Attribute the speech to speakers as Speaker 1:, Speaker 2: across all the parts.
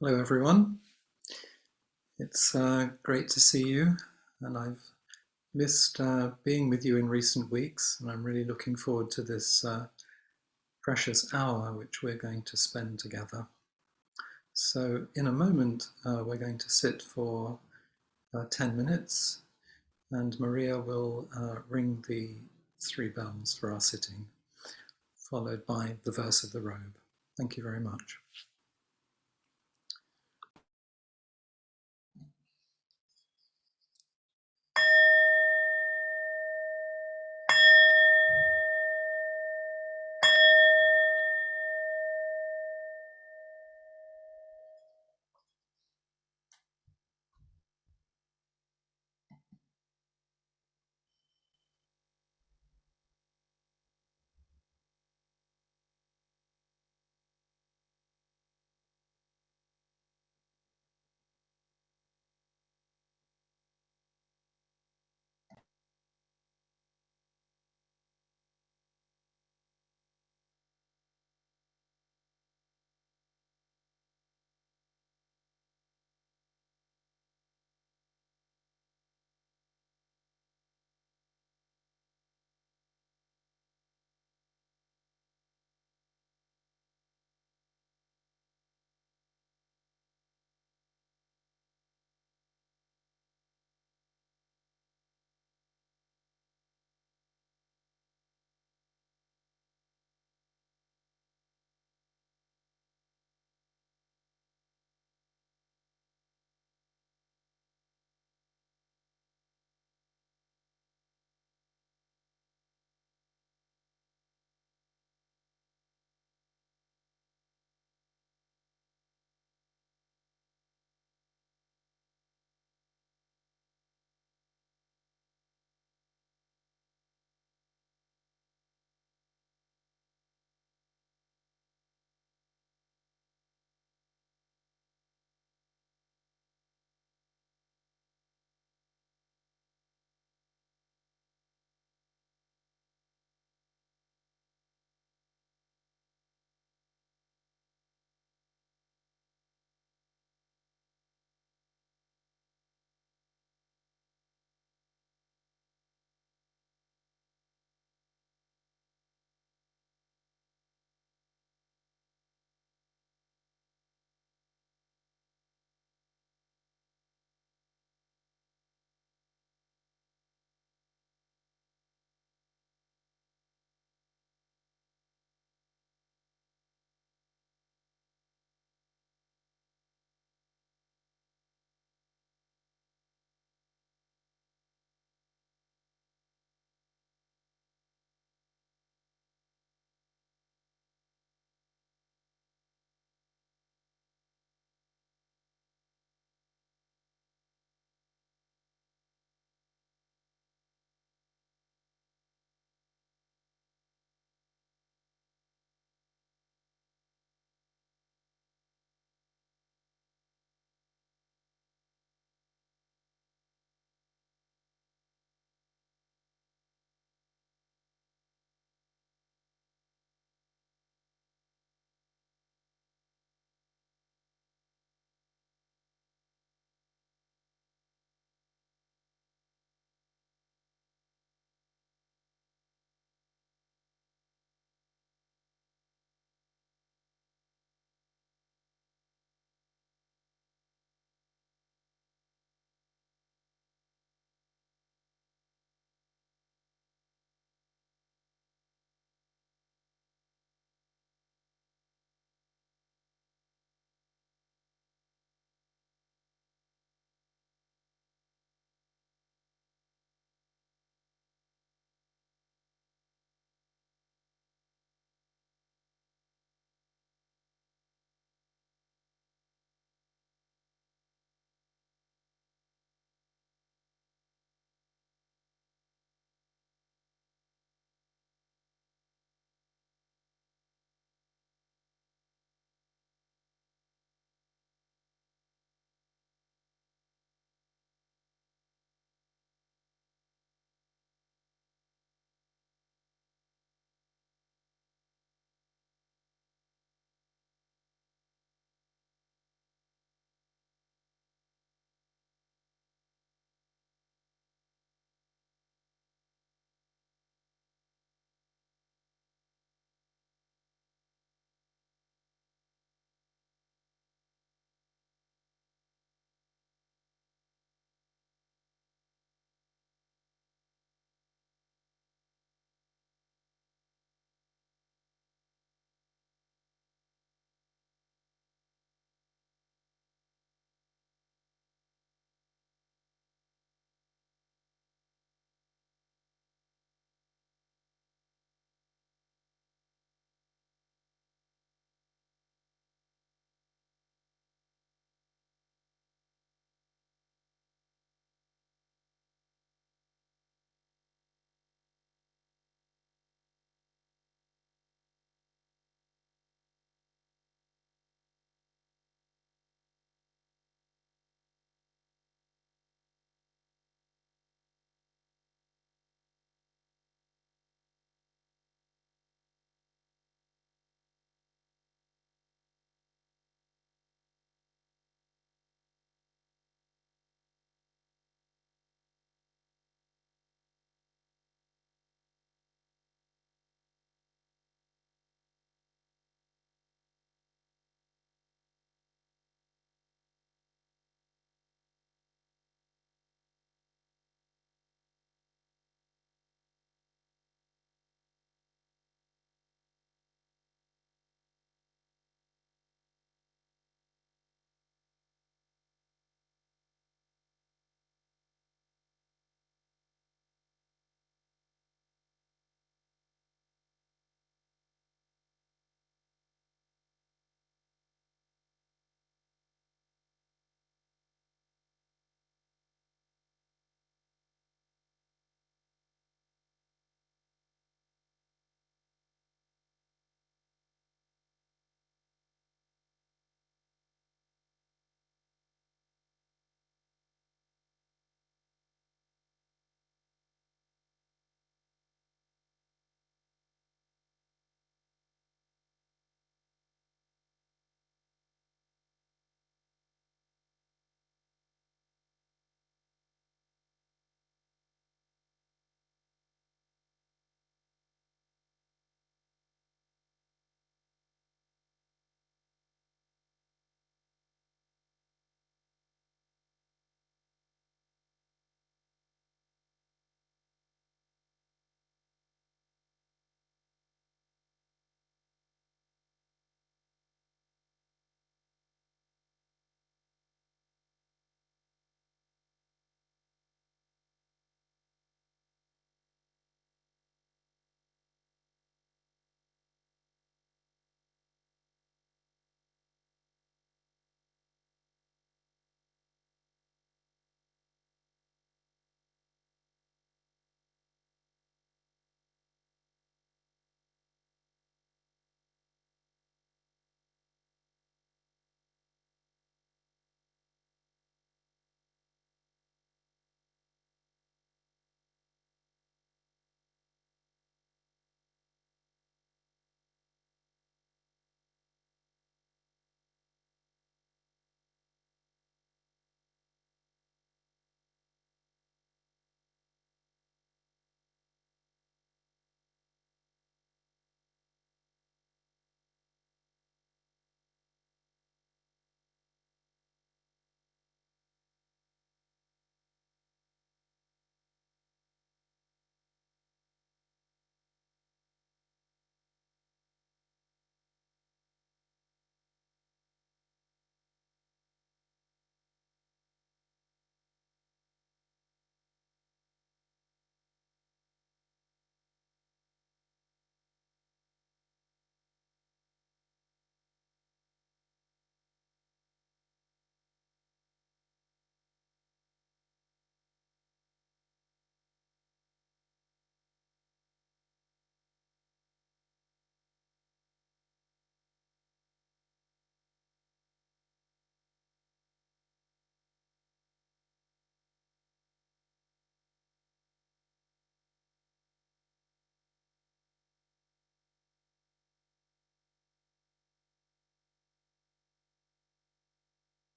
Speaker 1: Hello, everyone. It's great to see you, and I've missed being with you in recent weeks, and I'm really looking forward to this precious hour which we're going to spend together. So, in a moment, we're going to sit for 10 minutes, and Maria will ring the three bells for our sitting, followed by the verse of the robe. Thank you very much.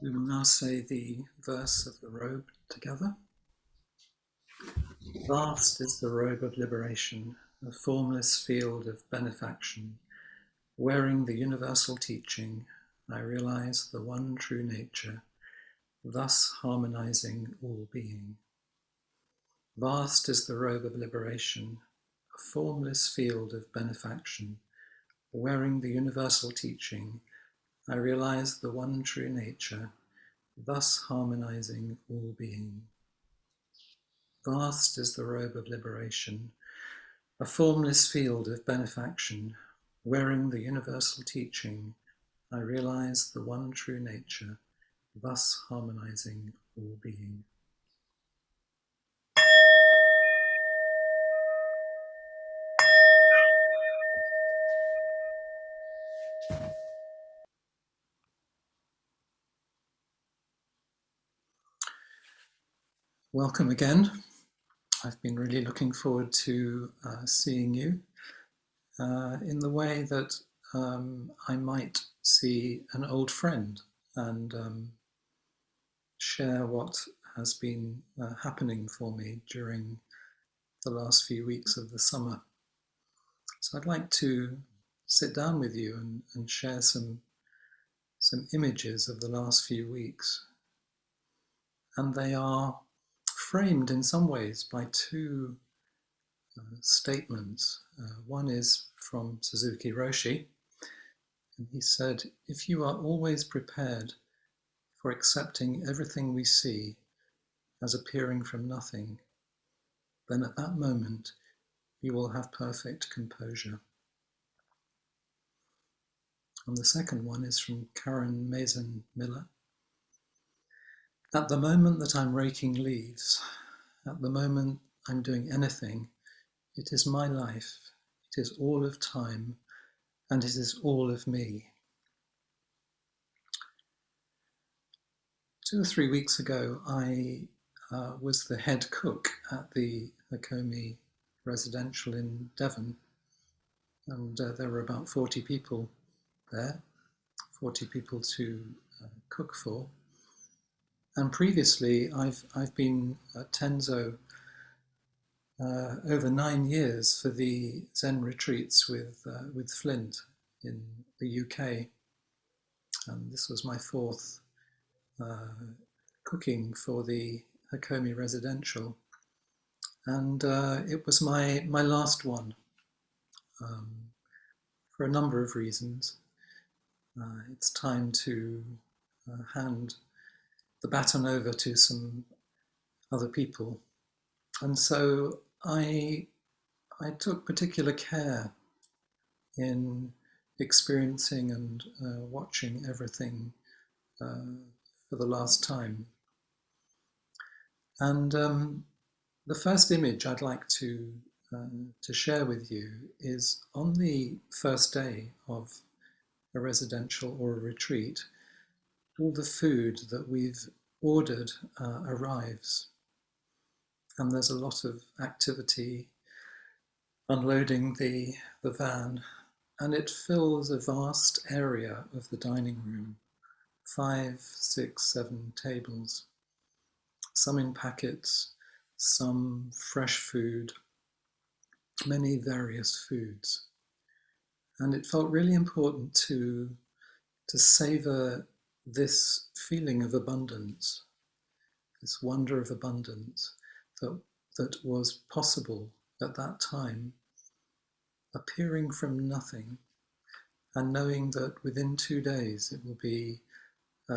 Speaker 1: We will now say the verse of the robe together. Vast is the robe of liberation, a formless field of benefaction. Wearing the universal teaching, I realize the one true nature, thus harmonizing all being. Vast is the robe of liberation, a formless field of benefaction. Wearing the universal teaching, I realize the one true nature, thus harmonizing all being. Vast is the robe of liberation, a formless field of benefaction. Wearing the universal teaching, I realize the one true nature, thus harmonizing all being. Welcome again. I've been really looking forward to seeing you in the way that I might see an old friend and share what has been happening for me during the last few weeks of the summer. So I'd like to sit down with you and share some images of the last few weeks. And they are framed in some ways by two statements. One is from Suzuki Roshi, and he said, "If you are always prepared for accepting everything we see as appearing from nothing, then at that moment you will have perfect composure." And the second one is from Karen Mason Miller. "At the moment that I'm raking leaves, at the moment I'm doing anything, it is my life, it is all of time, and it is all of me." 2 or 3 weeks ago, I was the head cook at the Hakomi residential in Devon, and there were about 40 people there, 40 people to cook for. And previously, I've been at Tenzo over 9 years for the Zen retreats with Flint in the UK, and this was my fourth cooking for the Hakomi residential, and it was my last one um, for a number of reasons. It's time to hand the baton over to some other people, and so I took particular care in experiencing and watching everything for the last time. And the first image I'd like to share with you is on the first day of a residential or a retreat. All the food that we've ordered arrives, and there's a lot of activity unloading the van, and it fills a vast area of the dining room, 5, 6, 7 tables, some in packets, some fresh food, many various foods. And it felt really important to savor this feeling of abundance, this wonder of abundance that was possible at that time, appearing from nothing, and knowing that within 2 days it will be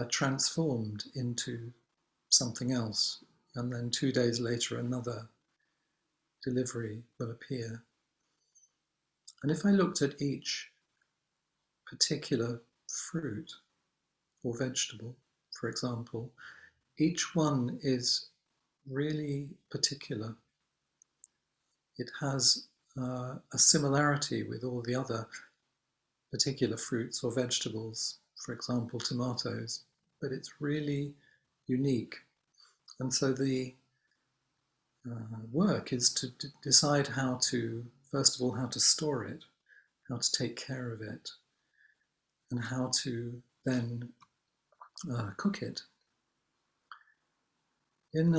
Speaker 1: transformed into something else, and then 2 days later another delivery will appear. And if I looked at each particular fruit or vegetable, for example, each one is really particular. It has a similarity with all the other particular fruits or vegetables, for example, tomatoes, but it's really unique. And so the work is to decide how to, first of all, how to store it, how to take care of it, and how to then cook it. In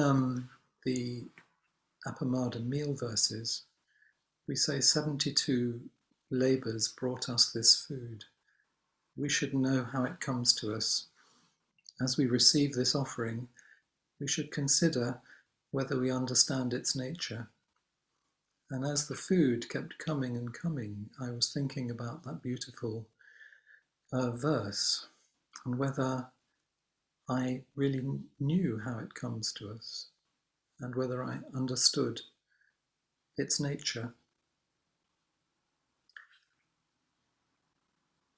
Speaker 1: the Appamada meal verses, we say 72 labours brought us this food. We should know how it comes to us. As we receive this offering, we should consider whether we understand its nature. And as the food kept coming and coming, I was thinking about that beautiful verse and whether I really knew how it comes to us and whether I understood its nature.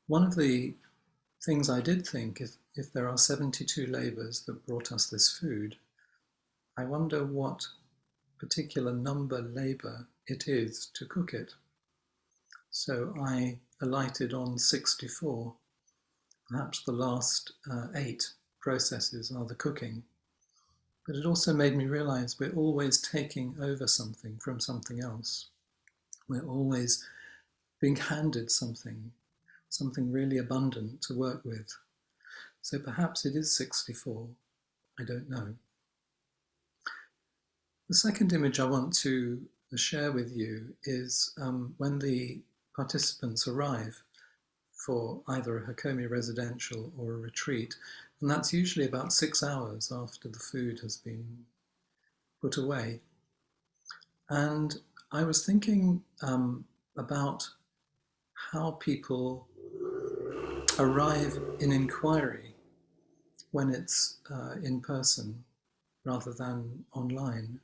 Speaker 1: One of the things I did think, if there are 72 labours that brought us this food, I wonder what particular number labour it is to cook it. So I alighted on 64. Perhaps the last 8 processes are the cooking. But it also made me realize we're always taking over something from something else. We're always being handed something really abundant to work with. So perhaps it is 64. I don't know. The second image I want to share with you is when the participants arrive for either a Hakomi residential or a retreat, and that's usually about 6 hours after the food has been put away. And I was thinking about how people arrive in inquiry when it's in person rather than online.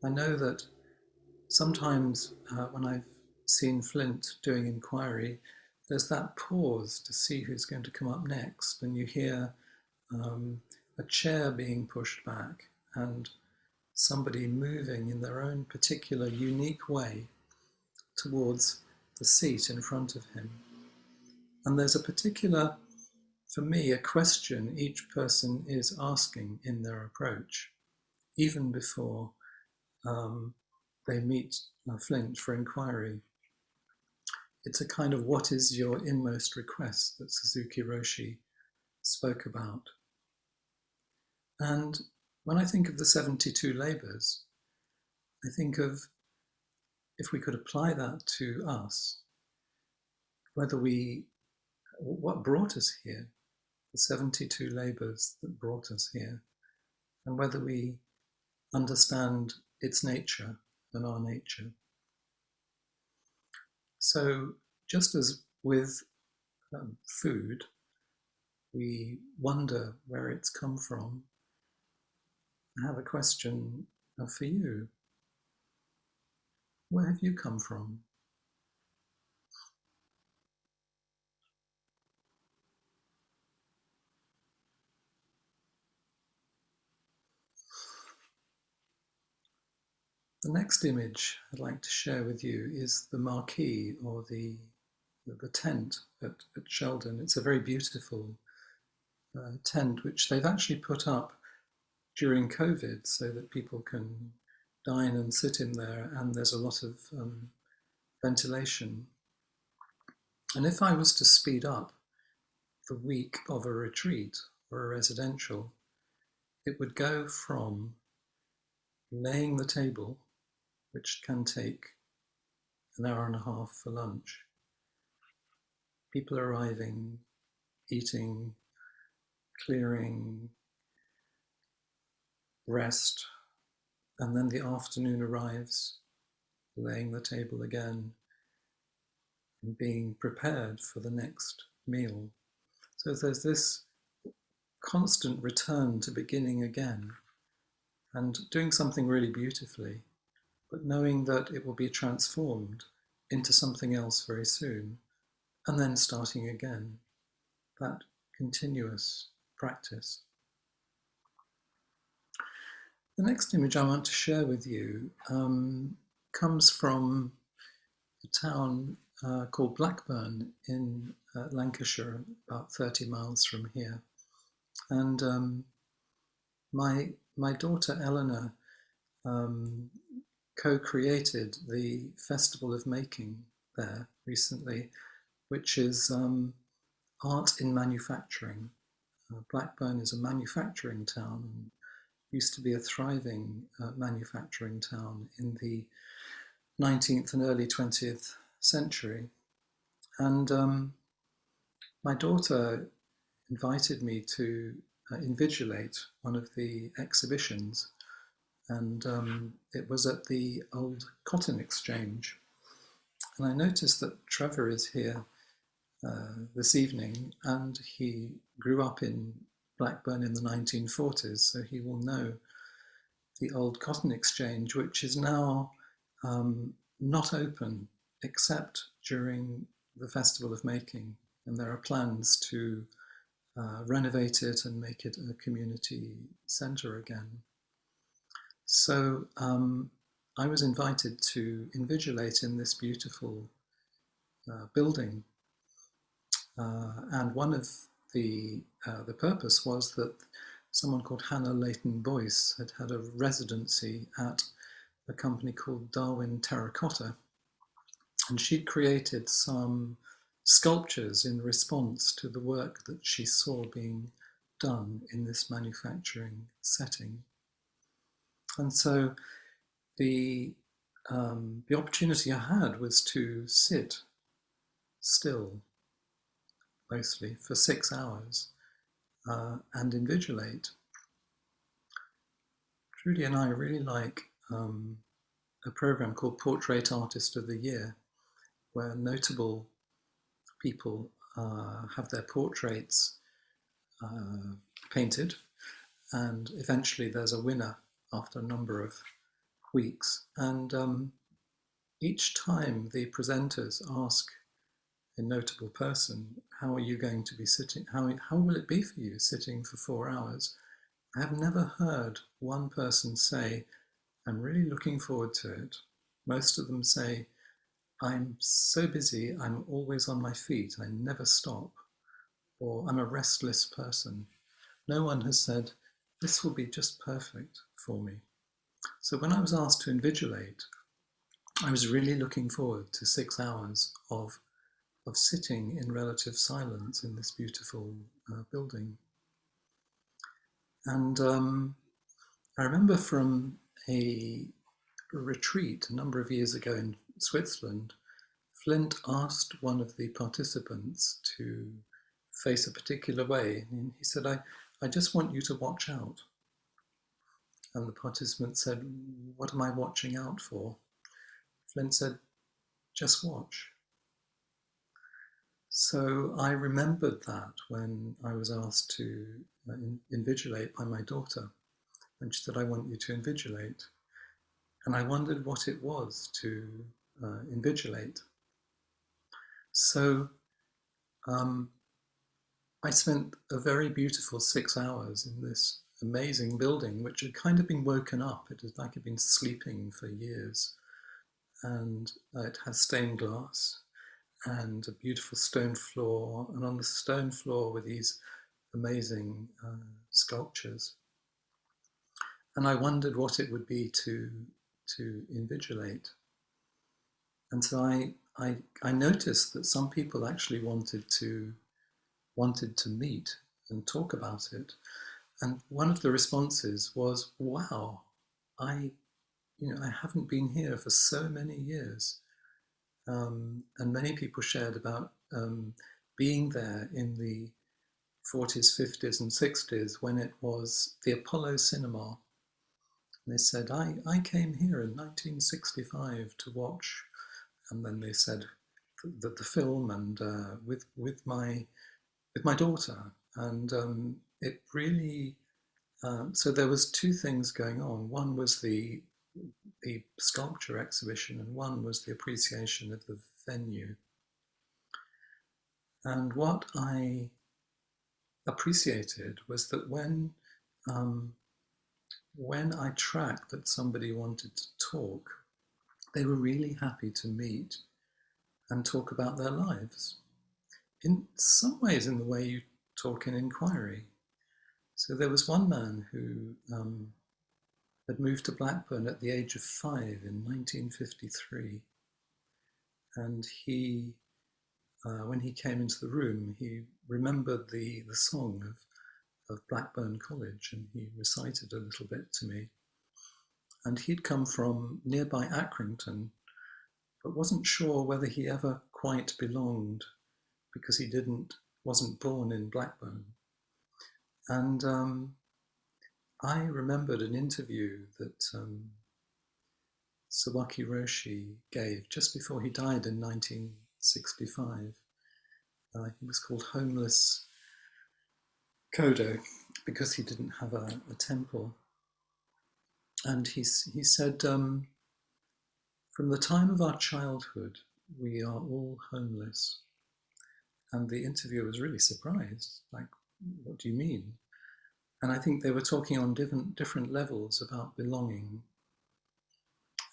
Speaker 1: I know that sometimes when I've seen Flint doing inquiry, there's that pause to see who's going to come up next, and you hear a chair being pushed back and somebody moving in their own particular unique way towards the seat in front of him. And there's a particular, for me, a question each person is asking in their approach, even before they meet Flint for inquiry. It's a kind of what is your inmost request that Suzuki Roshi spoke about. And when I think of the 72 labours, I think of if we could apply that to us, what brought us here, the 72 labours that brought us here, and whether we understand its nature and our nature. So just as with food, we wonder where it's come from, I have a question for you. Where have you come from? The next image I'd like to share with you is the marquee or the tent at Sheldon. It's a very beautiful tent which they've actually put up during COVID so that people can dine and sit in there, and there's a lot of ventilation. And if I was to speed up the week of a retreat or a residential, it would go from laying the table, which can take an hour and a half for lunch, people arriving, eating, clearing, rest, and then the afternoon arrives, laying the table again, and being prepared for the next meal. So there's this constant return to beginning again and doing something really beautifully, but knowing that it will be transformed into something else very soon, and then starting again, that continuous practice. The next image I want to share with you comes from a town called Blackburn in Lancashire, about 30 miles from here. And my daughter Eleanor co-created the Festival of Making there recently, which is art in manufacturing. Blackburn is a manufacturing town and used to be a thriving manufacturing town in the 19th and early 20th century. And my daughter invited me to invigilate one of the exhibitions, and it was at the old cotton exchange. And I noticed that Trevor is here this evening, and he grew up in Blackburn in the 1940s, so he will know the old cotton exchange, which is now not open except during the Festival of Making. And there are plans to renovate it and make it a community centre again. So I was invited to invigilate in this beautiful building, and one of the purpose was that someone called Hannah Leighton Boyce had had a residency at a company called Darwin Terracotta, and she'd created some sculptures in response to the work that she saw being done in this manufacturing setting. And so the opportunity I had was to sit still, mostly for 6 hours, and invigilate. Trudy and I really like a program called Portrait Artist of the Year, where notable people have their portraits painted, and eventually there's a winner after a number of weeks. And each time the presenters ask a notable person, how are you going to be sitting? How will it be for you sitting for 4 hours? I have never heard one person say, I'm really looking forward to it. Most of them say, I'm so busy, I'm always on my feet, I never stop. Or I'm a restless person. No one has said, this will be just perfect for me. So when I was asked to invigilate, I was really looking forward to 6 hours of sitting in relative silence in this beautiful building. And I remember from a retreat a number of years ago in Switzerland, Flint asked one of the participants to face a particular way. And he said, I just want you to watch out. And the participant said, what am I watching out for? Flint said, just watch. So I remembered that when I was asked to invigilate by my daughter. And she said, I want you to invigilate. And I wondered what it was to invigilate. So I spent a very beautiful 6 hours in this amazing building, which had kind of been woken up. It was like it had been sleeping for years. And it has stained glass and a beautiful stone floor. And on the stone floor were these amazing sculptures. And I wondered what it would be to invigilate. And so I noticed that some people actually wanted to meet and talk about it. And one of the responses was, wow, I haven't been here for so many years. And many people shared about being there in the 40s, 50s and 60s when it was the Apollo Cinema. And they said, I came here in 1965 to watch, and then they said the film and with my daughter. And it really, so there was two things going on. One was the sculpture exhibition, and one was the appreciation of the venue. And what I appreciated was that when I tracked that somebody wanted to talk, they were really happy to meet and talk about their lives. In some ways, in the way you talk in inquiry. So there was one man who had moved to Blackburn at the age of 5 in 1953, and when he came into the room, he remembered the song of of Blackburn College, and he recited a little bit to me. And he'd come from nearby Accrington, but wasn't sure whether he ever quite belonged because he wasn't born in Blackburn. And I remembered an interview that Sawaki Roshi gave just before he died in 1965. He was called Homeless Kodo because he didn't have a temple. And he said, from the time of our childhood, we are all homeless. And the interviewer was really surprised, like, what do you mean? And I think they were talking on different levels about belonging.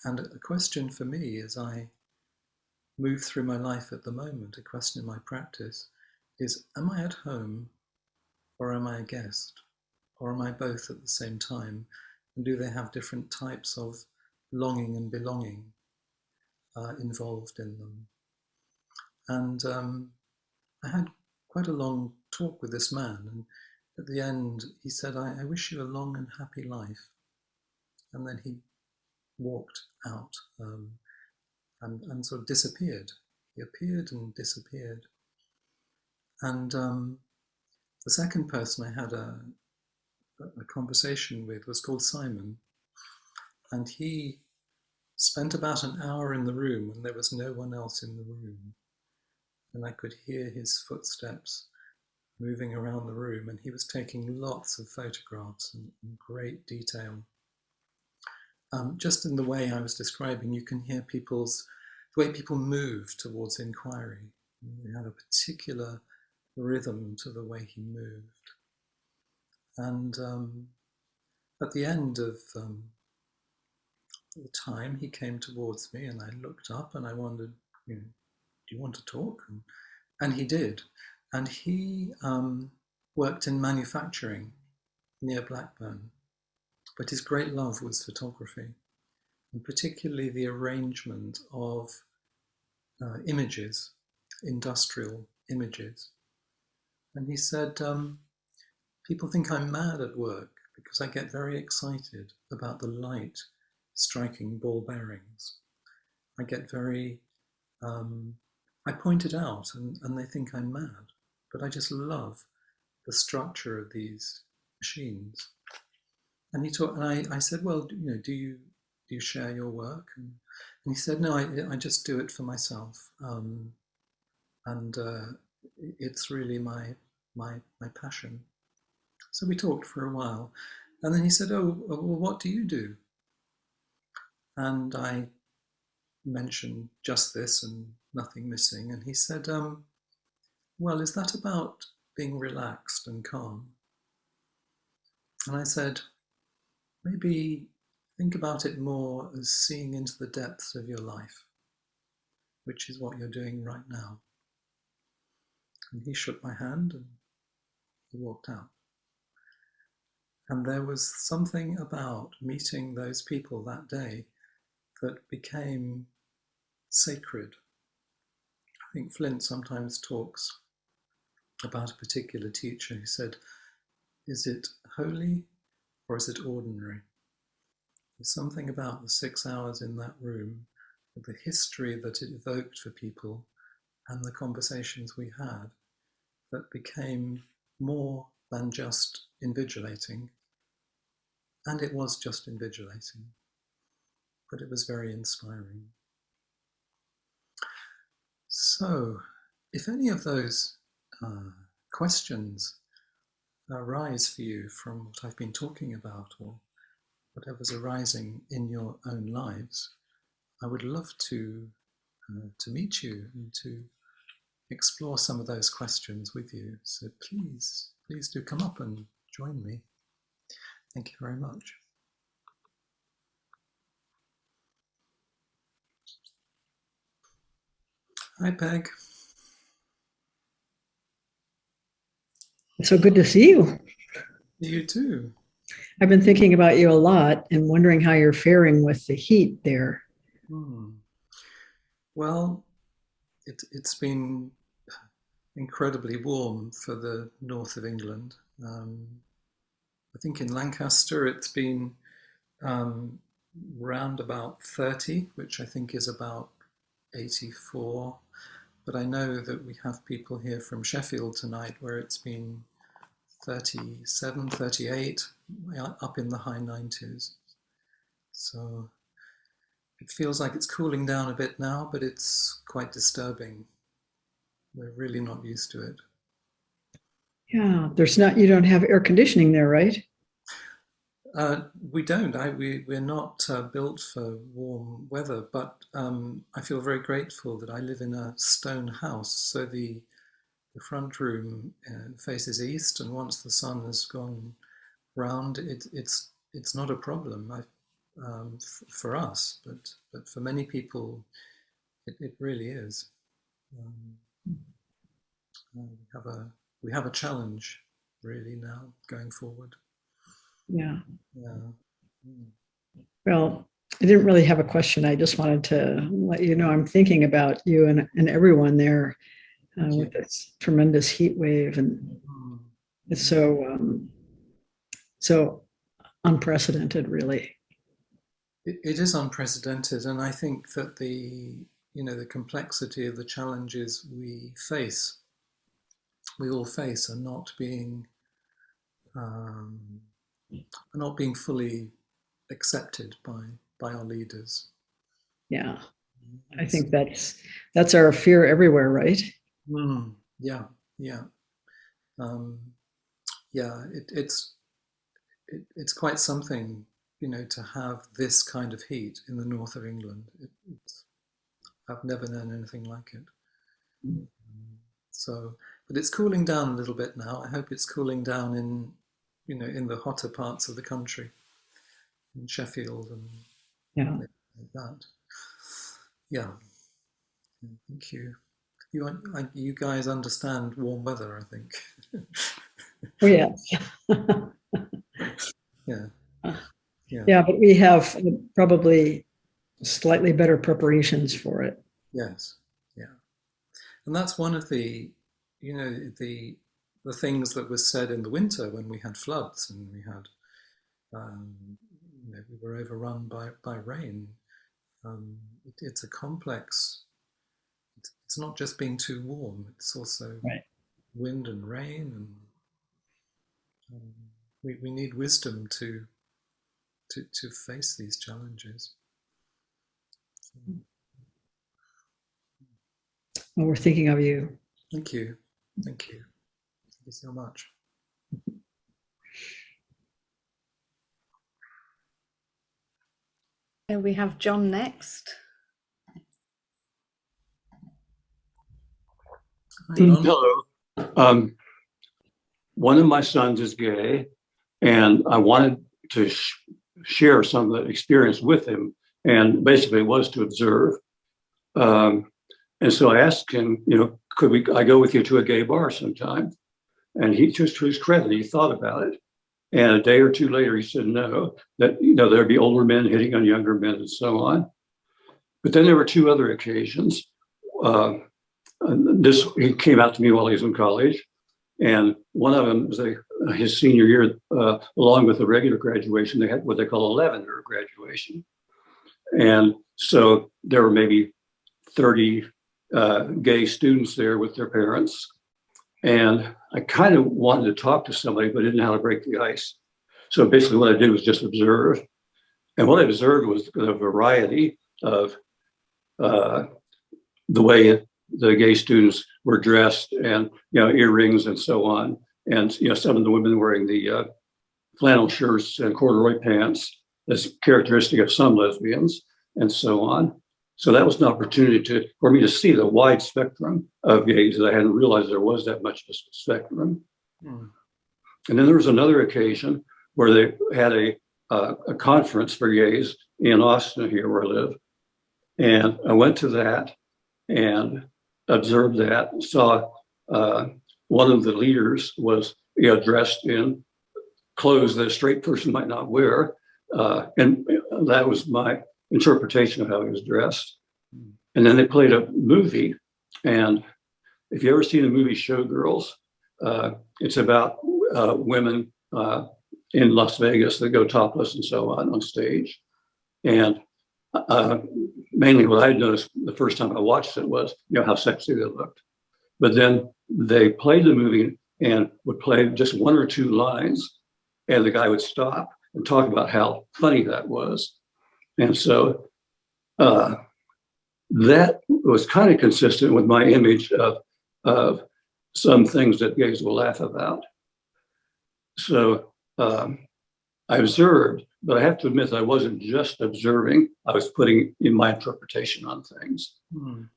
Speaker 1: And a question for me as I move through my life at the moment, a question in my practice is, am I at home or am I a guest? Or am I both at the same time? And do they have different types of longing and belonging involved in them? And I had quite a long talk with this man, and at the end he said, I wish you a long and happy life. And then he walked out and sort of disappeared. He appeared and disappeared. And the second person I had a conversation with was called Simon, and he spent about an hour in the room when there was no one else in the room. And I could hear his footsteps moving around the room, and he was taking lots of photographs in great detail. Just in the way I was describing, you can hear the way people move towards inquiry. He had a particular rhythm to the way he moved. And at the end of the time, he came towards me, and I looked up and I wondered, do you want to talk? And he did. And he worked in manufacturing near Blackburn, but his great love was photography, and particularly the arrangement of images, industrial images. And he said, people think I'm mad at work because I get very excited about the light striking ball bearings. I get very, I point it out and they think I'm mad, but I just love the structure of these machines. And he taught, and I said, well, do you share your work? And he said, no, I just do it for myself, and it's really my passion. So we talked for a while, and then he said, oh, well, what do you do? And I mentioned just this and nothing missing, and he said, well, is that about being relaxed and calm? And I said, maybe think about it more as seeing into the depths of your life, which is what you're doing right now. And he shook my hand and he walked out. And there was something about meeting those people that day that became sacred. I think Flint sometimes talks about a particular teacher who said, is it holy or is it ordinary? There's something about the 6 hours in that room, the history that it evoked for people and the conversations we had, that became more than just invigilating. And it was just invigilating, but it was very inspiring. So, if any of those questions arise for you from what I've been talking about, or whatever's arising in your own lives, I would love to meet you and to explore some of those questions with you. So please do come up and join me. Thank you very much. Hi, Peg.
Speaker 2: It's so good to see you.
Speaker 1: You too.
Speaker 2: I've been thinking about you a lot and wondering how you're faring with the heat there.
Speaker 1: Well, it's been incredibly warm for the north of England. Um, I think in Lancaster it's been um, round about 30, which I think is about 84. But I know that we have people here from Sheffield tonight where it's been 37, 38, up in the high 90s. So it feels like it's cooling down a bit now, but it's quite disturbing. We're really not used to it.
Speaker 2: Yeah, you don't have air conditioning there, right?
Speaker 1: We don't. We're not built for warm weather, but I feel very grateful that I live in a stone house. So the front room faces east, and once the sun has gone round, it's not a problem for us, but for many people, it really is. Um, we have a challenge really now going forward.
Speaker 2: Yeah.
Speaker 1: Yeah. Mm.
Speaker 2: Well, I didn't really have a question. I just wanted to let you know I'm thinking about you and everyone there
Speaker 1: Thank you.
Speaker 2: with this tremendous heat wave, and
Speaker 1: Mm.
Speaker 2: it's
Speaker 1: Mm.
Speaker 2: so unprecedented, really.
Speaker 1: It is unprecedented, and I think that the complexity of the challenges we all face, um, are not being fully accepted by our leaders.
Speaker 2: Yeah, I
Speaker 1: It's,
Speaker 2: think that's our fear everywhere, right?
Speaker 1: yeah, yeah, um, yeah. It's quite something, to have this kind of heat in the north of England. I've never known anything like it. So, but it's cooling down a little bit now. I hope it's cooling down in the hotter parts of the country, in Sheffield and
Speaker 2: Yeah.
Speaker 1: like that. Yeah, thank you. You guys understand warm weather, I think.
Speaker 2: Oh yeah.
Speaker 1: Yeah, yeah,
Speaker 2: Yeah, but we have probably slightly better preparations for it.
Speaker 1: yes, yeah. And that's one of you know, the things that was said in the winter when we had floods and um, we were overrun by rain. It's a complex. It's not just being too warm. It's also
Speaker 2: Right.
Speaker 1: wind and rain, and um, we need wisdom to face these challenges. So,
Speaker 2: Well, we're thinking of you.
Speaker 1: thank you, thank you, thank you so much.
Speaker 3: And we have John next.
Speaker 1: Hi, John.
Speaker 4: Hello. Um, one of my sons is gay, and I wanted to share some of the experience with him, and basically it was to observe. Um, and so I asked him, could I go with you to a gay bar sometime? And he, just to his credit, he thought about it. And a day or two later, he said no, that, there'd be older men hitting on younger men and so on. But then there were two other occasions. Uh, he came out to me while he was in college. And one of them was his senior year, along with the regular graduation, they had what they call a lavender graduation. And so there were maybe 30 gay students there with their parents. And I kind of wanted to talk to somebody, but didn't know how to break the ice. So basically what I did was just observe. And what I observed was the variety of the way the gay students were dressed, and earrings and so on, and some of the women wearing the flannel shirts and corduroy pants, as characteristic of some lesbians, and so on. So that was an opportunity for me to see the wide spectrum of gays that I hadn't realized there was that much of a spectrum. Mm. And then there was another occasion where they had a conference for gays in Austin, here where I live, and I went to that and observed that, saw one of the leaders was dressed in clothes that a straight person might not wear. And that was my interpretation of how he was dressed. And then they played a movie. And if you ever seen the movie Showgirls, it's about women in Las Vegas that go topless and so on stage. And mainly what I noticed the first time I watched it was, how sexy they looked. But then they played the movie and would play just one or two lines, and the guy would stop and talk about how funny that was. And so that was kind of consistent with my image of some things that gays will laugh about. So I observed, but I have to admit that I wasn't just observing. I was putting in my interpretation on things.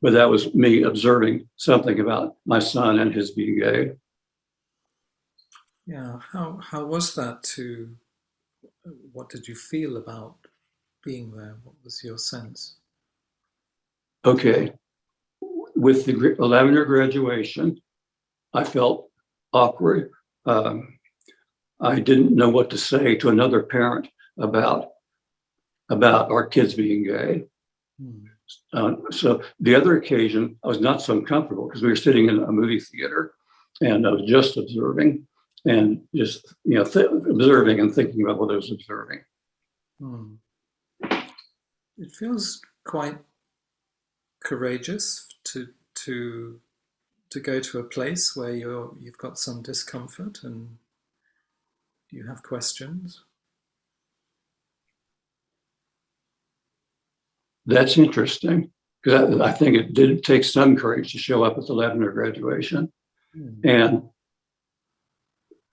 Speaker 4: But that was me observing something about my son and his being gay.
Speaker 1: Yeah. How was that what did you feel about being there? What was your sense?
Speaker 4: Okay. With the lavender graduation, I felt awkward. I didn't know what to say to another parent about our kids being gay. So the other occasion, I was not so uncomfortable because we were sitting in a movie theater, and I was just observing and just observing and thinking about what I was observing.
Speaker 1: It feels quite courageous to go to a place where you've got some discomfort and you have questions.
Speaker 4: That's interesting, because I think it did take some courage to show up at the lavender graduation. And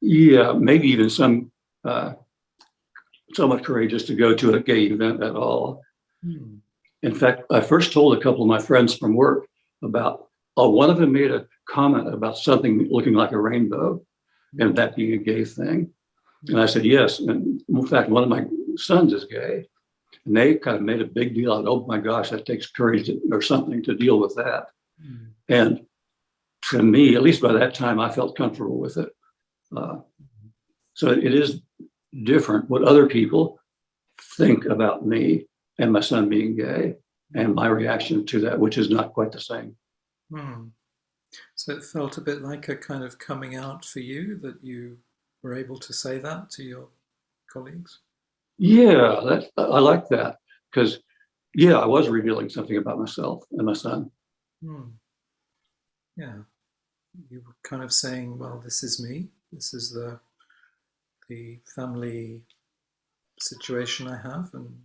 Speaker 4: yeah, maybe even somewhat courageous to go to a gay event at all. In fact, I first told a couple of my friends from work about, one of them made a comment about something looking like a rainbow and that being a gay thing. And I said, yes. And in fact, one of my sons is gay. And they kind of made a big deal out, oh my gosh, that takes courage or something to deal with that. And to me, at least by that time, I felt comfortable with it. So it is different what other people think about me and my son being gay and my reaction to that, which is not quite the same.
Speaker 1: So it felt a bit like a kind of coming out for you, that you were able to say that to your colleagues?
Speaker 4: Yeah, I like that, because, yeah, I was revealing something about myself and my son.
Speaker 1: Yeah, you were kind of saying, well, this is me. This is the family situation I have, and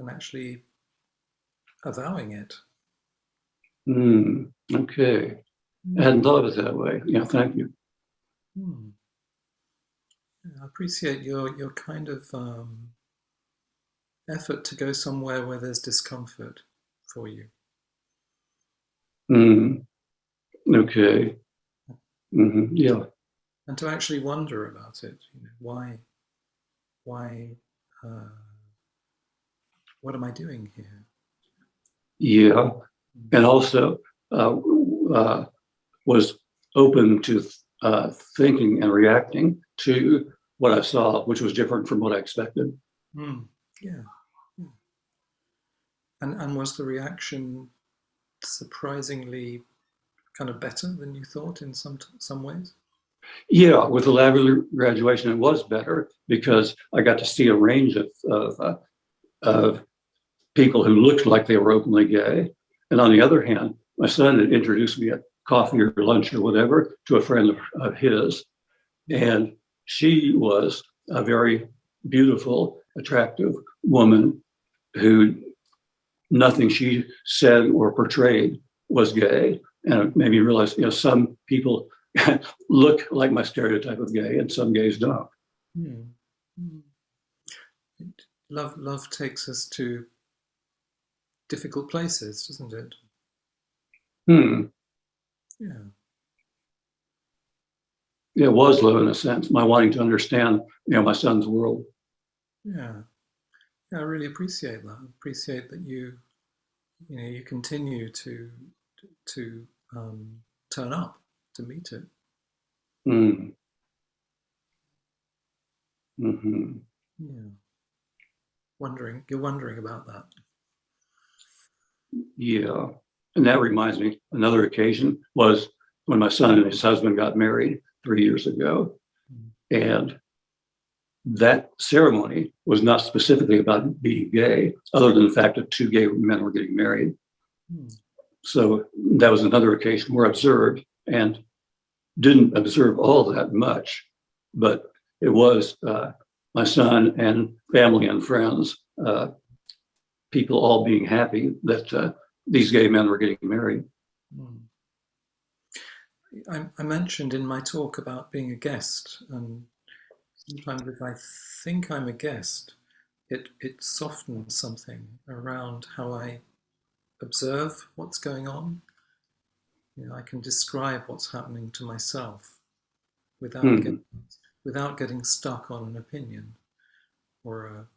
Speaker 1: actually avowing it.
Speaker 4: Okay. I hadn't thought of it that way. Yeah, thank you.
Speaker 1: I appreciate your kind of effort to go somewhere where there's discomfort for you.
Speaker 4: Okay. Yeah.
Speaker 1: And to actually wonder about it. Why, what am I doing here?
Speaker 4: Yeah. And also was open to thinking and reacting to what I saw, which was different from what I expected.
Speaker 1: Yeah. And was the reaction surprisingly kind of better than you thought in some ways?
Speaker 4: Yeah, with the lavender graduation, it was better because I got to see a range of people who looked like they were openly gay. And on the other hand, my son had introduced me at coffee or lunch or whatever to a friend of his. And she was a very beautiful, attractive woman who nothing she said or portrayed was gay. And it made me realize, some people look like my stereotype of gay and some gays don't.
Speaker 1: Love takes us to difficult places, doesn't it? Yeah.
Speaker 4: It was love in a sense, my wanting to understand, my son's world.
Speaker 1: Yeah. I really appreciate that. I appreciate that you continue to turn up to meet it. Yeah. You're wondering about that.
Speaker 4: Yeah. And that reminds me, another occasion was when my son and his husband got married 3 years ago. And that ceremony was not specifically about being gay, other than the fact that two gay men were getting married. So that was another occasion where I observed, and didn't observe all that much, but it was my son and family and friends, people all being happy that these gay men were getting married.
Speaker 1: I mentioned in my talk about being a guest, and sometimes if I think I'm a guest, it softens something around how I observe what's going on. I can describe what's happening to myself without getting stuck on an opinion or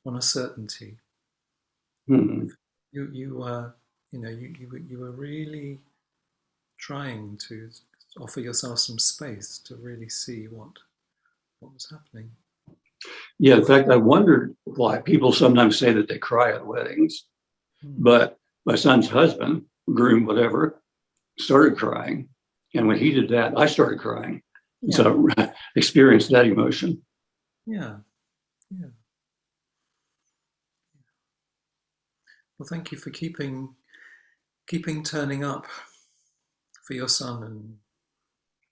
Speaker 1: on a certainty. You were really trying to offer yourself some space to really see what was happening.
Speaker 4: Yeah, in fact, I wondered why people sometimes say that they cry at weddings, but my son's husband, groom, whatever, started crying. And when he did that, I started crying. Yeah. So I experienced that emotion.
Speaker 1: Yeah. Well, thank you for keeping turning up for your son and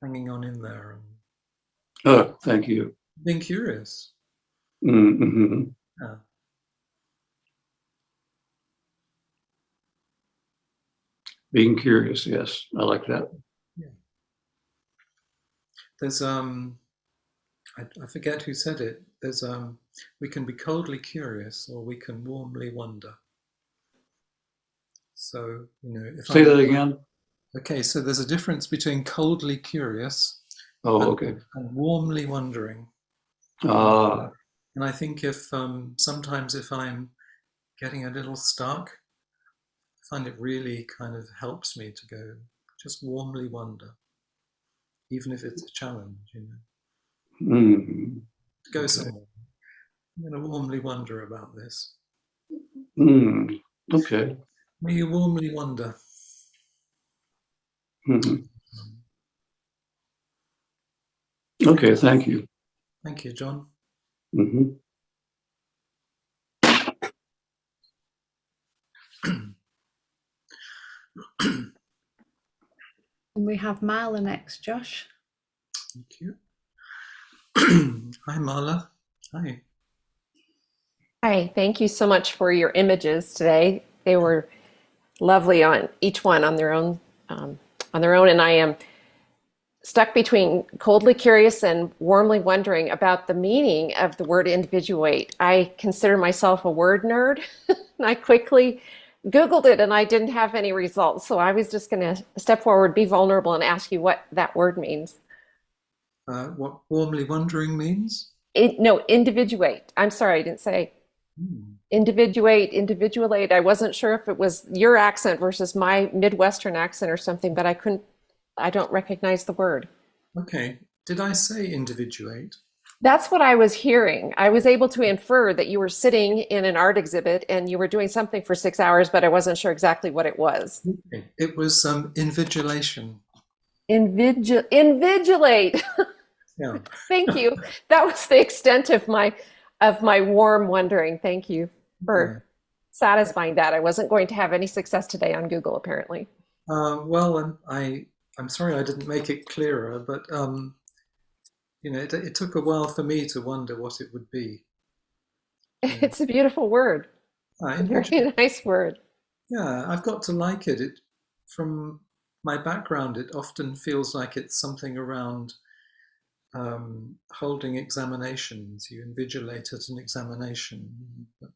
Speaker 1: hanging on in there. And
Speaker 4: oh, thank you.
Speaker 1: Being curious.
Speaker 4: Mm-hmm.
Speaker 1: Yeah.
Speaker 4: Being curious, yes, I like that.
Speaker 1: Yeah. There's I forget who said it. There's we can be coldly curious or we can warmly wonder. So if
Speaker 4: say that again.
Speaker 1: Okay, so there's a difference between coldly curious
Speaker 4: and
Speaker 1: warmly wondering. And I think if sometimes if I'm getting a little stuck, I find it really kind of helps me to go just warmly wonder, even if it's a challenge,
Speaker 4: Mm-hmm.
Speaker 1: To go somewhere. I'm going to warmly wonder about this.
Speaker 4: Okay.
Speaker 1: May you warmly wonder.
Speaker 4: Okay, thank you.
Speaker 1: Thank you, John.
Speaker 3: And we have Marla next, Josh.
Speaker 1: Thank you. Hi, Marla. Hi.
Speaker 5: Hi, thank you so much for your images today. They were lovely on each one on their own, and I am stuck between coldly curious and warmly wondering about the meaning of the word individuate. I consider myself a word nerd, and I quickly Googled it and I didn't have any results. So I was just going to step forward, be vulnerable, and ask you what that word means.
Speaker 1: What warmly wondering means?
Speaker 5: No, individuate. I'm sorry, I didn't say individuate, individualate. I wasn't sure if it was your accent versus my Midwestern accent or something, but I don't recognize the word.
Speaker 1: Okay. Did I say individuate?
Speaker 5: That's what I was hearing. I was able to infer that you were sitting in an art exhibit and you were doing something for 6 hours, but I wasn't sure exactly what it was.
Speaker 1: Okay. It was invigilation.
Speaker 5: Invigilate.
Speaker 1: Yeah.
Speaker 5: Thank you. That was the extent of my warm wondering. Thank you for satisfying that. I wasn't going to have any success today on Google, apparently.
Speaker 1: Well, I'm sorry I didn't make it clearer, but it took a while for me to wonder what it would be.
Speaker 5: It's a beautiful word. It's a very nice word.
Speaker 1: Yeah, I've got to like it. From my background, it often feels like it's something around holding examinations. You invigilate at an examination. But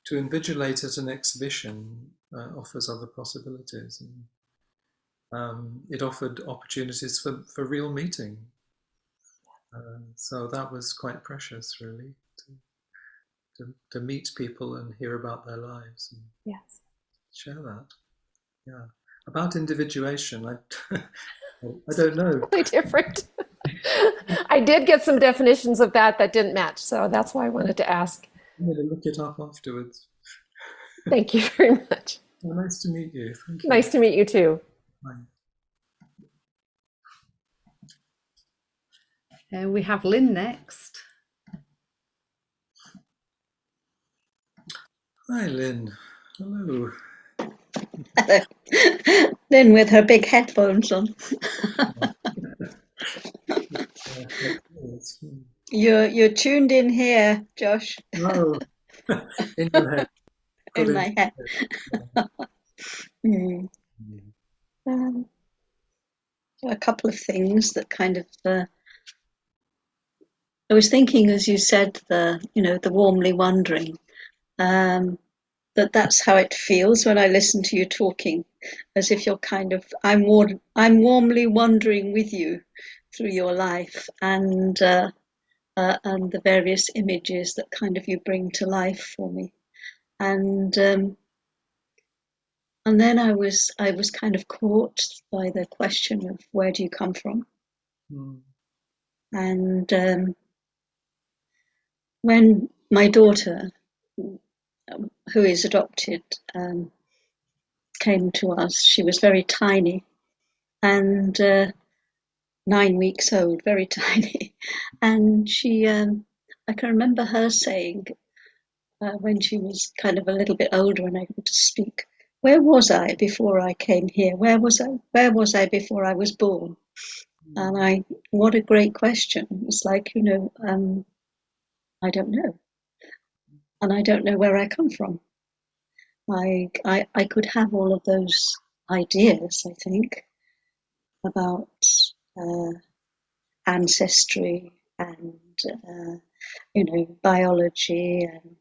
Speaker 1: to invigilate at an exhibition offers other possibilities. And it offered opportunities for real meeting. So that was quite precious, really, to meet people and hear about their lives and share that. Yeah. About individuation, I don't know.
Speaker 5: Totally different. I did get some definitions of that didn't match, so that's why I wanted to ask.
Speaker 1: I'm going to look it up afterwards.
Speaker 5: Thank you very much.
Speaker 1: Well, nice to meet you. Thank you.
Speaker 5: Nice to meet you too.
Speaker 3: We have Lynn next.
Speaker 1: Hi, Lynn. Hello.
Speaker 6: Lynn with her big headphones on. You're tuned in here, Josh.
Speaker 1: Oh, in your head.
Speaker 6: In my head.
Speaker 1: Mm.
Speaker 6: A couple of things that kind of I was thinking as you said the warmly wondering, that's how it feels when I listen to you talking, as if you're kind of I'm warmly wandering with you through your life, and the various images that kind of you bring to life for me, and then I was kind of caught by the question of where do you come from, and when my daughter, who is adopted, came to us, she was very tiny and 9 weeks old, very tiny. And she, I can remember her saying, when she was kind of a little bit older and able to speak, where was I before I came here? Where was I before I was born? And what a great question. It's like, I don't know. And I don't know where I come from. I could have all of those ideas, I think, about ancestry and biology and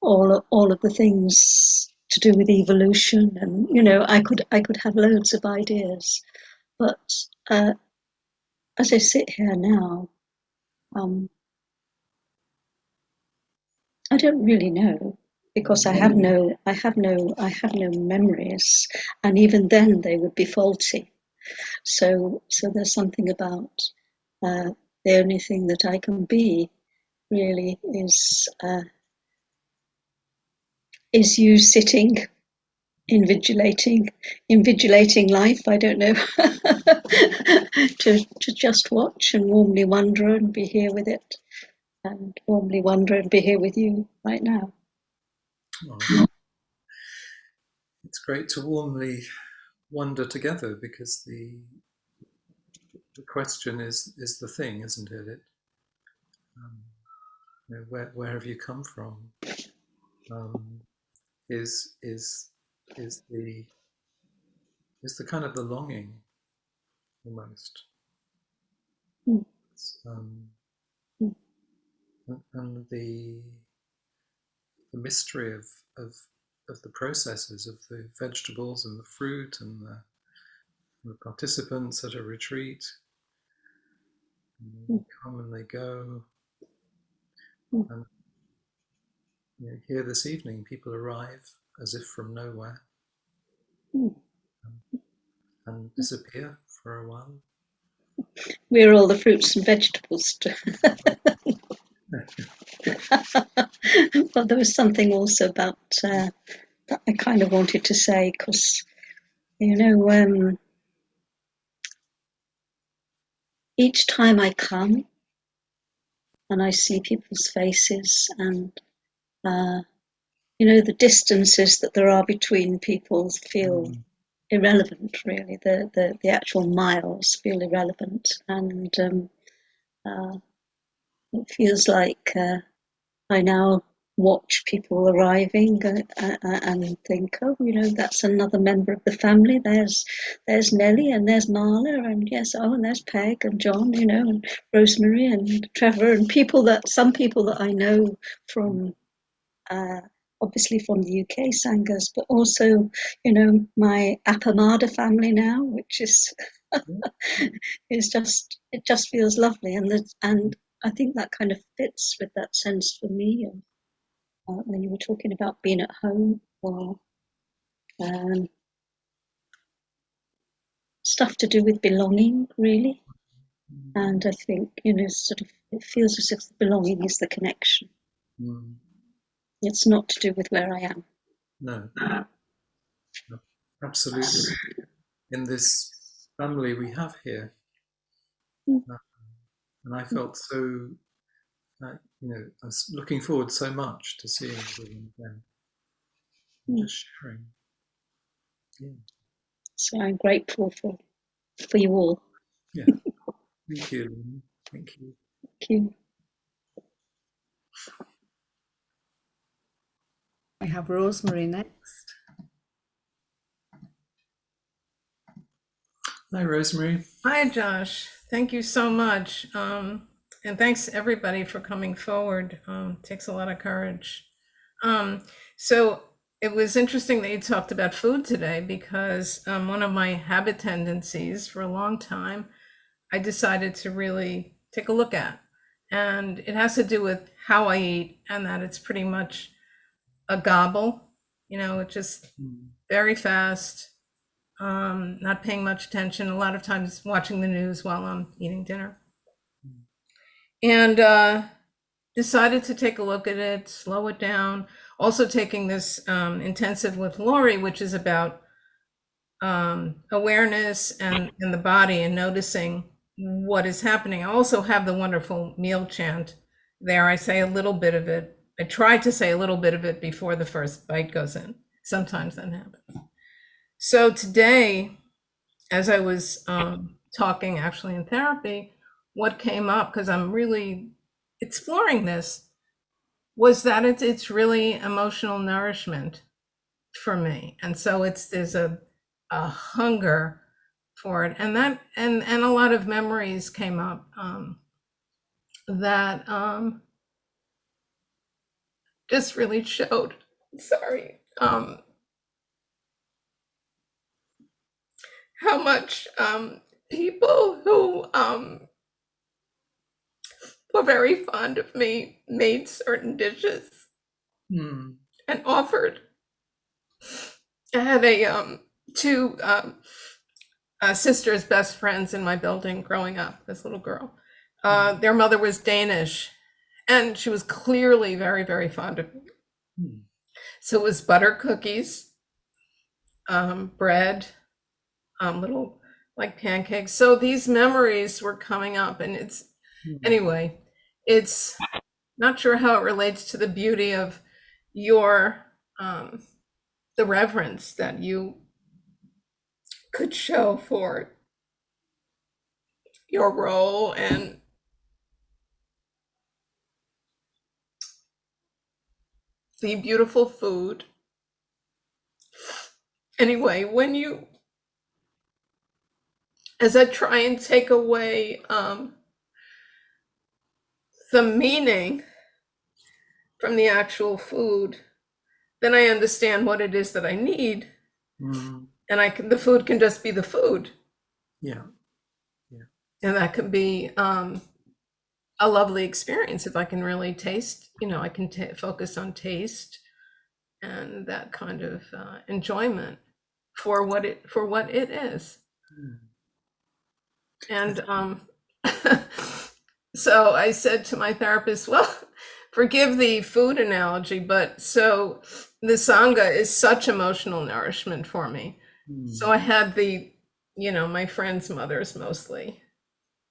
Speaker 6: all of the things to do with evolution, and I could have loads of ideas, but as I sit here now, I don't really know, because I have no memories, and even then they would be faulty. So there's something about the only thing that I can be really is you sitting, invigilating life. I don't know, to just watch and warmly wonder and be here with it, and warmly wonder and be here with you right now.
Speaker 1: Oh, it's great to warmly wonder together, because the question is the thing, isn't it? Where have you come from? Is the kind of the longing almost,
Speaker 6: Mm.
Speaker 1: and the mystery of the processes of the vegetables and the fruit and the participants at a retreat. They come and they go. And here this evening, people arrive as if from nowhere and disappear for a while.
Speaker 6: We're all the fruits and vegetables. But there was something also about that I kind of wanted to say, because each time I come and I see people's faces, and the distances that there are between people feel irrelevant, really. The actual miles feel irrelevant, and it feels like I now watch people arriving and think, oh, that's another member of the family. There's Nellie, and there's Marla, and yes, and there's Peg and John, and Rosemary and Trevor, and some people that I know from obviously from the UK Sanghas, but also my Appamada family now, which is it just feels lovely, and I think that kind of fits with that sense for me. When you were talking about being at home, or stuff to do with belonging, really. And I think, sort of, it feels as if belonging is the connection. It's not to do with where I am.
Speaker 1: No, absolutely. in this family we have here.
Speaker 6: Mm.
Speaker 1: And I felt so, I was looking forward so much to seeing everyone again and
Speaker 6: Mm.
Speaker 1: just sharing. Yeah.
Speaker 6: So I'm grateful for you all.
Speaker 1: Yeah. Thank you, Lynn. Thank you.
Speaker 6: Thank you.
Speaker 3: We have Rosemary next.
Speaker 1: Hi, Rosemary.
Speaker 7: Hi, Josh. Thank you so much. And thanks everybody for coming forward. Takes a lot of courage. So it was interesting that you talked about food today because one of my habit tendencies for a long time, I decided to really take a look at. And it has to do with how I eat and that it's pretty much a gobble, it's just very fast, not paying much attention, a lot of times watching the news while I'm eating dinner. And decided to take a look at it, slow it down. Also taking this intensive with Lori, which is about awareness and the body and noticing what is happening. I also have the wonderful meal chant there. I say a little bit of it. I try to say a little bit of it before the first bite goes in. Sometimes that happens. So today, as I was talking actually in therapy, what came up, because I'm really exploring this, was that it's really emotional nourishment for me. And so there's a hunger for it. And a lot of memories came up that just really showed, sorry, how much people who were very fond of me made certain dishes and offered. I had two sisters, best friends in my building growing up, this little girl. Their mother was Danish, and she was clearly very, very fond of me. So it was butter cookies, bread, little like pancakes. So these memories were coming up, and anyway, it's not sure how it relates to the beauty of your, the reverence that you could show for your role and the beautiful food. Anyway, as I try and take away the meaning from the actual food, then I understand what it is that I need. And the food can just be the food.
Speaker 1: Yeah.
Speaker 7: And that can be a lovely experience if I can really taste, I can focus on taste and that kind of enjoyment for what it is. And so I said to my therapist, well, forgive the food analogy, but so the Sangha is such emotional nourishment for me. So I had my friends' mothers mostly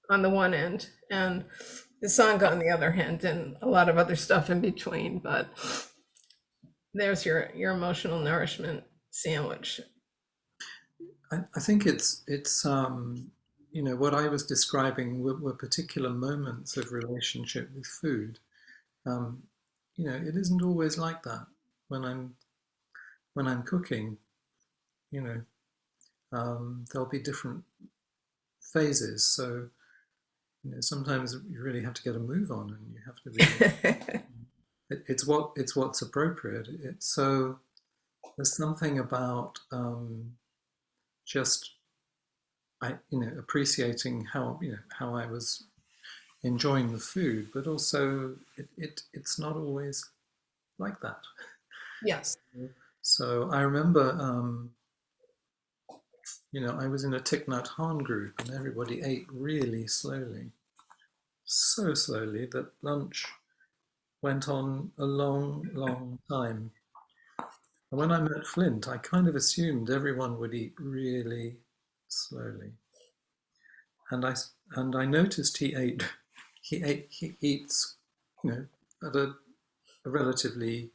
Speaker 7: on the one end, and the Sangha on the other hand, and a lot of other stuff in between. But there's your emotional nourishment sandwich.
Speaker 1: I think it's what I was describing were particular moments of relationship with food. It isn't always like that when I'm cooking. There'll be different phases. So sometimes you really have to get a move on, and you have to be. It's what's appropriate. There's something about just appreciating how I was enjoying the food, but also it's not always like that.
Speaker 7: Yes.
Speaker 1: So I remember I was in a Thich Nhat Hanh group, and everybody ate really slowly, so slowly that lunch went on a long, long time. And when I met Flint, I kind of assumed everyone would eat really slowly. And I noticed he eats, at a relatively,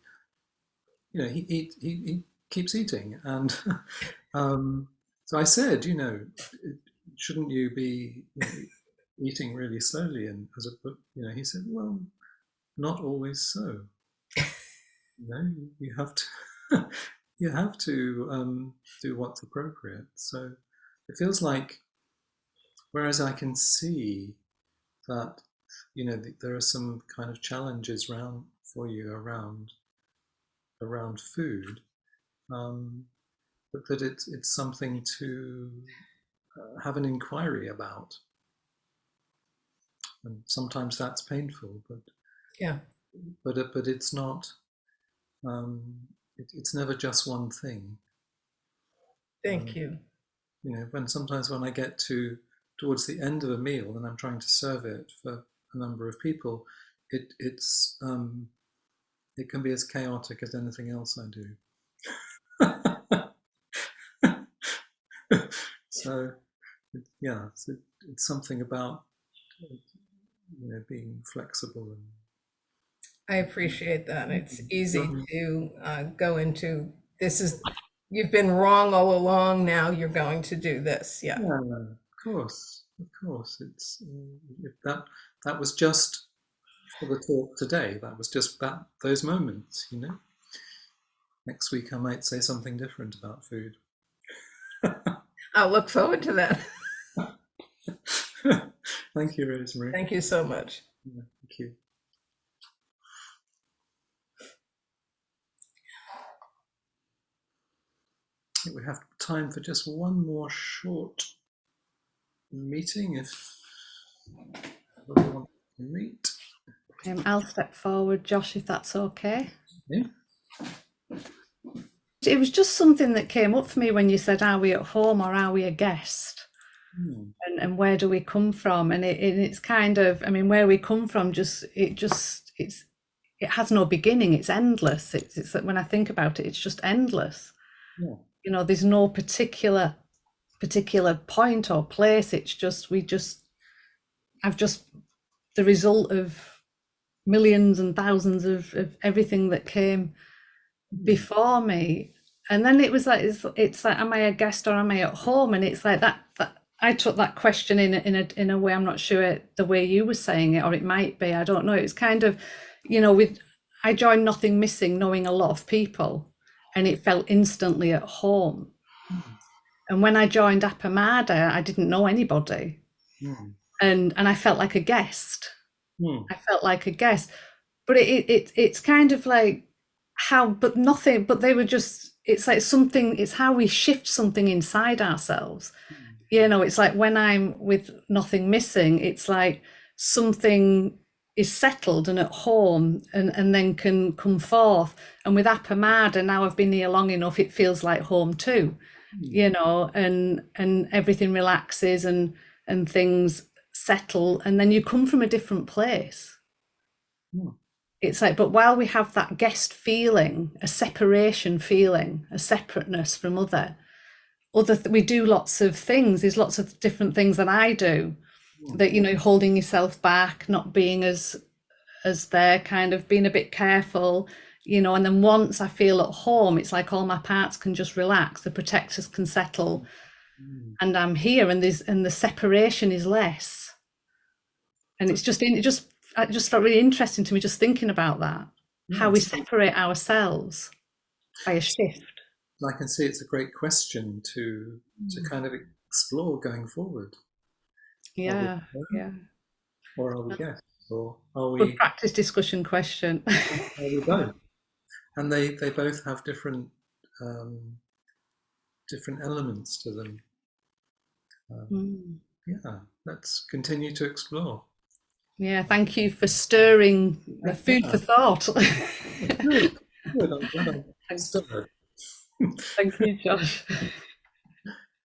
Speaker 1: he keeps eating. And so I said, shouldn't you be eating really slowly? And he said, well, not always so. You have to, you have to do what's appropriate. So it feels like, whereas I can see that, there are some kind of challenges for you around food, but that it's something to have an inquiry about, and sometimes that's painful,
Speaker 7: Yeah.
Speaker 1: but it's not. It's never just one thing.
Speaker 7: Thank you.
Speaker 1: Sometimes when I get towards the end of a meal and I'm trying to serve it for a number of people, it's it can be as chaotic as anything else I do. So yeah, it's something about being flexible and
Speaker 7: I appreciate that. It's easy to go into you've been wrong all along. Now you're going to do this. Yeah.
Speaker 1: yeah, of course. It's that was just for the talk today. That was just those moments. Next week I might say something different about food.
Speaker 7: I'll look forward to that.
Speaker 1: Thank you, Rosemary.
Speaker 7: Thank you so much.
Speaker 1: Yeah, thank you. I think we have time for just one more short meeting if everyone wants to meet.
Speaker 3: I'll step forward, Josh, if that's okay.
Speaker 1: Yeah.
Speaker 3: It was just something that came up for me when you said, are we at home or are we a guest? And where do we come from? And it's kind of, where we come from, it has no beginning. It's endless. It's when I think about it, it's just endless.
Speaker 1: Yeah.
Speaker 3: There's no particular point or place. It's just I've just the result of millions and thousands of everything that came before me. And then it was like, it's like, am I a guest or am I at home? And it's like that I took that question in a way, I'm not sure the way you were saying it, or it might be, I don't know. It's kind of, I joined Nothing Missing knowing a lot of people, and it felt instantly at home. And when I joined Appamada, I didn't know anybody. And I felt like a guest. I felt like a guest. But it's kind of like but they were just, it's like something, it's how we shift something inside ourselves. It's like when I'm with Nothing Missing, it's like something is settled and at home and then can come forth. And with Appamada, now I've been here long enough, it feels like home too, and everything relaxes and things settle, and then you come from a different place. It's like, but while we have that guest feeling, a separation feeling, a separateness from we do lots of things. There's lots of different things that I do, that holding yourself back, not being as there, kind of being a bit careful, and then once I feel at home, it's like all my parts can just relax, the protectors can settle, and I'm here, and the separation is less. And it just felt really interesting to me, just thinking about that, how we separate ourselves by a shift.
Speaker 1: I can see it's a great question to kind of explore going forward.
Speaker 3: Yeah.
Speaker 1: Or are we guests? Or are we?
Speaker 3: Good practice discussion question.
Speaker 1: Are we both? And they both have different elements to them. Yeah, let's continue to explore.
Speaker 3: Yeah, thank you for stirring the food for thought.
Speaker 1: Good. I'm glad I stirred.
Speaker 3: Thank you, Josh.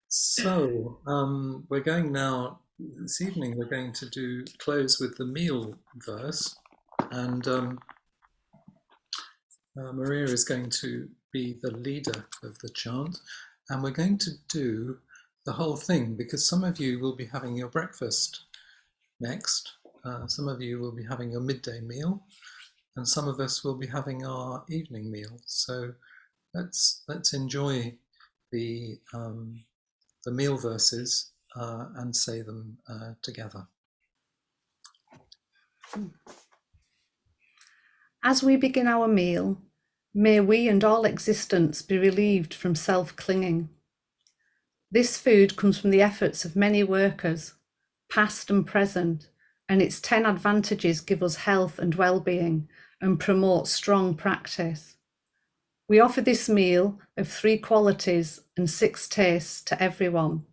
Speaker 1: So we're going now, this evening, we're going to close with the meal verse, and Maria is going to be the leader of the chant, and we're going to do the whole thing, because some of you will be having your breakfast next, some of you will be having your midday meal, and some of us will be having our evening meal. So let's enjoy the meal verses and say them together.
Speaker 3: As we begin our meal, may we and all existence be relieved from self-clinging. This food comes from the efforts of many workers, past and present, and its 10 advantages give us health and well-being and promote strong practice. We offer this meal of 3 qualities and 6 tastes to everyone,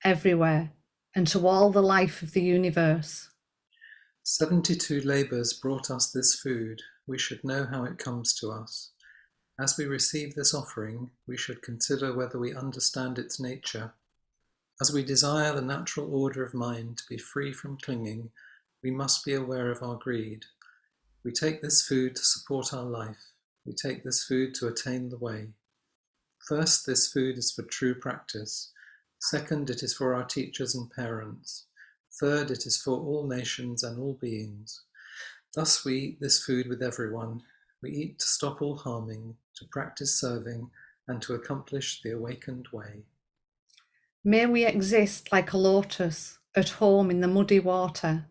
Speaker 3: everywhere, and to all the life of the universe.
Speaker 1: 72 labours brought us this food. We should know how it comes to us. As we receive this offering, we should consider whether we understand its nature. As we desire the natural order of mind to be free from clinging, we must be aware of our greed. We take this food to support our life. We take this food to attain the way. First, this food is for true practice. Second, it is for our teachers and parents. Third, it is for all nations and all beings. Thus we eat this food with everyone. We eat to stop all harming, to practice serving, and to accomplish the awakened way.
Speaker 3: May we exist like a lotus, at home in the muddy water.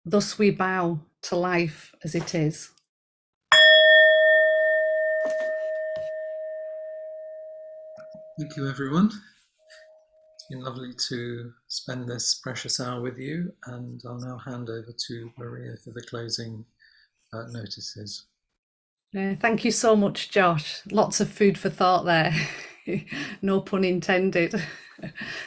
Speaker 3: Thus we bow to life as it is.
Speaker 1: Thank you, everyone. It's been lovely to spend this precious hour with you, and I'll now hand over to Maria for the closing notices.
Speaker 3: Thank you so much, Josh. Lots of food for thought there. No pun intended.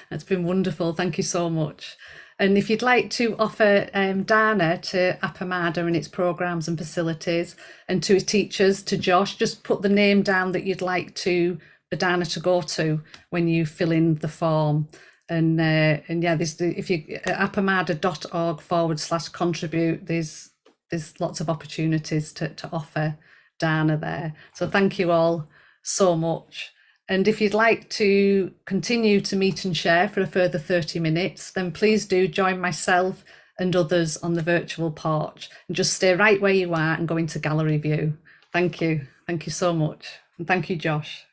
Speaker 3: That's been wonderful. Thank you so much. And if you'd like to offer Dana to Appamada and its programs and facilities, and to his teachers, to Josh, just put the name down that you'd like to the Dana to go to when you fill in the form. And yeah, if you appamada.org/contribute, there's lots of opportunities to offer Dana there. So thank you all so much. And if you'd like to continue to meet and share for a further 30 minutes, then please do join myself and others on the virtual porch, and just stay right where you are and go into gallery view. Thank you. Thank you so much. And thank you, Josh.